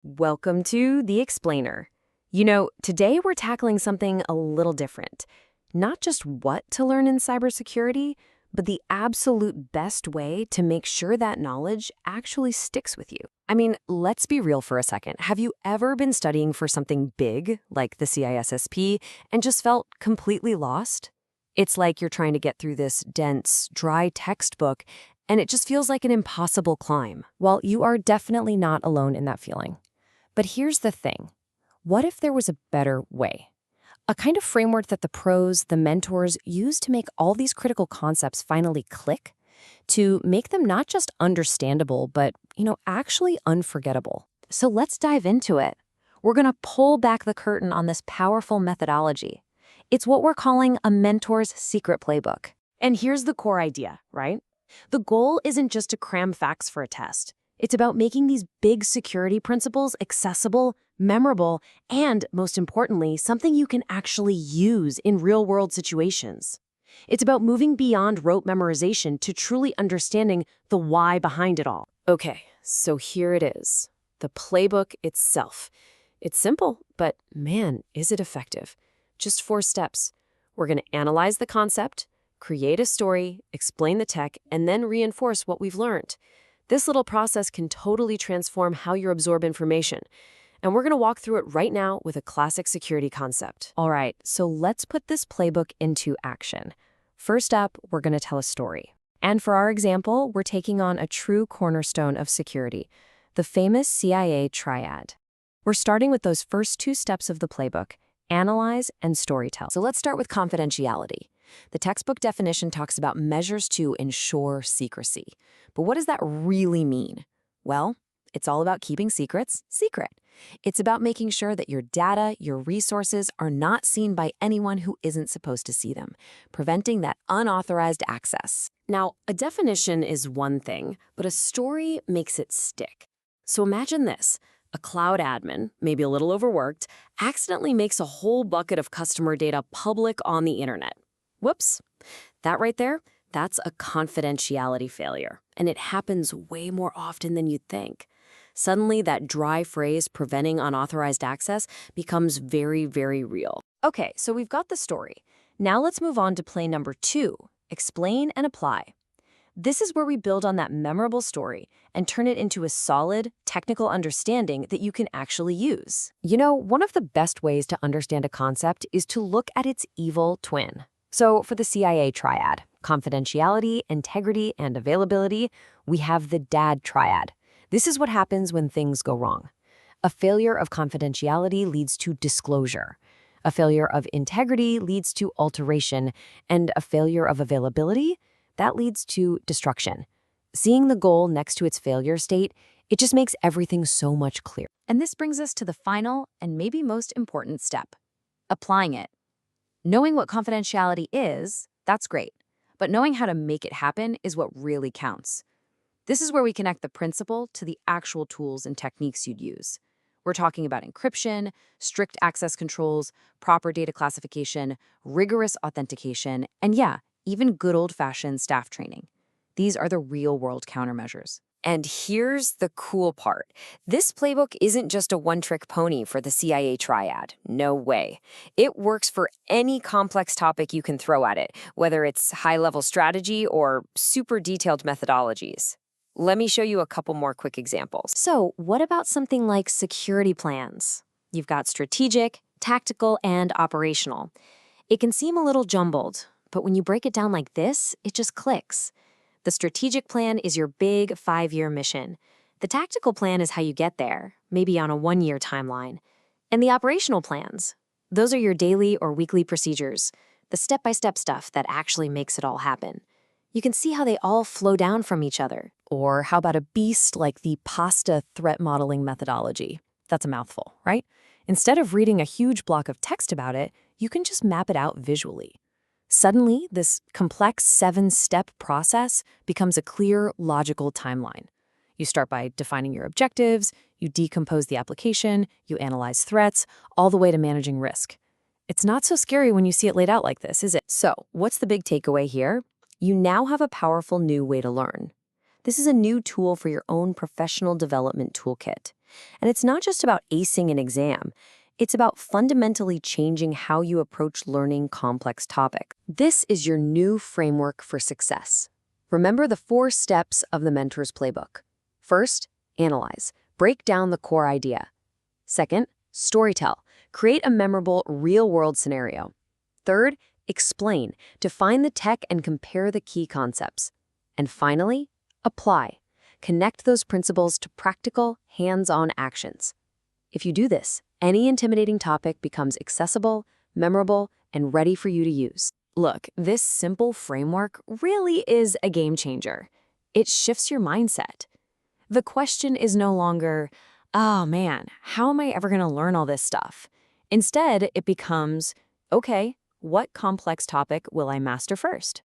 Welcome to The Explainer. Today we're tackling something a little different. Not just what to learn in cybersecurity, but the absolute best way to make sure that knowledge actually sticks with you. I mean, let's be real for a second. Have you ever been studying for something big, like the CISSP, and just felt completely lost? It's like you're trying to get through this dense, dry textbook, and it just feels like an impossible climb. Well, you are definitely not alone in that feeling. But here's the thing. What if there was a better way? A kind of framework that the pros, the mentors, use to make all these critical concepts finally click, to make them not just understandable, but, actually unforgettable. So let's dive into it. We're going to pull back the curtain on this powerful methodology. It's what we're calling a mentor's secret playbook. And here's the core idea, right? The goal isn't just to cram facts for a test. It's about making these big security principles accessible, memorable, and, most importantly, something you can actually use in real-world situations. It's about moving beyond rote memorization to truly understanding the why behind it all. Okay, so here it is. The playbook itself. It's simple, but man, is it effective. Just 4 steps. We're going to analyze the concept, create a story, explain the tech, and then reinforce what we've learned. This little process can totally transform how you absorb information. And we're going to walk through it right now with a classic security concept. All right, so let's put this playbook into action. First up, we're going to tell a story. And for our example, we're taking on a true cornerstone of security, the famous CIA Triad. We're starting with those first 2 steps of the playbook, analyze and storytell. So let's start with confidentiality. The textbook definition talks about measures to ensure secrecy. But what does that really mean? Well, it's all about keeping secrets secret. It's about making sure that your data, your resources are not seen by anyone who isn't supposed to see them, preventing that unauthorized access. Now, a definition is one thing, but a story makes it stick. So imagine this. A cloud admin, maybe a little overworked, accidentally makes a whole bucket of customer data public on the internet. Whoops. That right there, that's a confidentiality failure, and it happens way more often than you'd think. Suddenly, that dry phrase, preventing unauthorized access, becomes very, very real. Okay, so we've got the story. Now let's move on to play number 2, explain and apply. This is where we build on that memorable story and turn it into a solid, technical understanding that you can actually use. One of the best ways to understand a concept is to look at its evil twin. So for the CIA Triad, confidentiality, integrity, and availability, we have the DAD Triad. This is what happens when things go wrong. A failure of confidentiality leads to disclosure. A failure of integrity leads to alteration. And a failure of availability, that leads to destruction. Seeing the goal next to its failure state, it just makes everything so much clearer. And this brings us to the final and maybe most important step, applying it. Knowing what confidentiality is, that's great. But knowing how to make it happen is what really counts. This is where we connect the principle to the actual tools and techniques you'd use. We're talking about encryption, strict access controls, proper data classification, rigorous authentication, and even good old-fashioned staff training. These are the real-world countermeasures. And here's the cool part. This playbook isn't just a one-trick pony for the CIA Triad. No way. It works for any complex topic you can throw at it, whether it's high-level strategy or super detailed methodologies. Let me show you a couple more quick examples. So, what about something like security plans? You've got strategic, tactical, and operational. It can seem a little jumbled, but when you break it down like this, it just clicks. The strategic plan is your big 5-year mission. The tactical plan is how you get there, maybe on a 1-year timeline. And the operational plans, those are your daily or weekly procedures, the step-by-step stuff that actually makes it all happen. You can see how they all flow down from each other. Or how about a beast like the PASTA threat modeling methodology? That's a mouthful, right? Instead of reading a huge block of text about it, you can just map it out visually. Suddenly, this complex 7-step process becomes a clear, logical timeline. You start by defining your objectives, you decompose the application, you analyze threats, all the way to managing risk. It's not so scary when you see it laid out like this, is it? So, what's the big takeaway here? You now have a powerful new way to learn. This is a new tool for your own professional development toolkit. And it's not just about acing an exam. It's about fundamentally changing how you approach learning complex topics. This is your new framework for success. Remember the 4 steps of the mentor's playbook. First, analyze. Break down the core idea. Second, storytell. Create a memorable, real-world scenario. Third, explain. Define the tech and compare the key concepts. And finally, apply. Connect those principles to practical, hands-on actions. If you do this, any intimidating topic becomes accessible, memorable, and ready for you to use. Look, this simple framework really is a game changer. It shifts your mindset. The question is no longer, oh man, how am I ever going to learn all this stuff? Instead, it becomes, okay, what complex topic will I master first?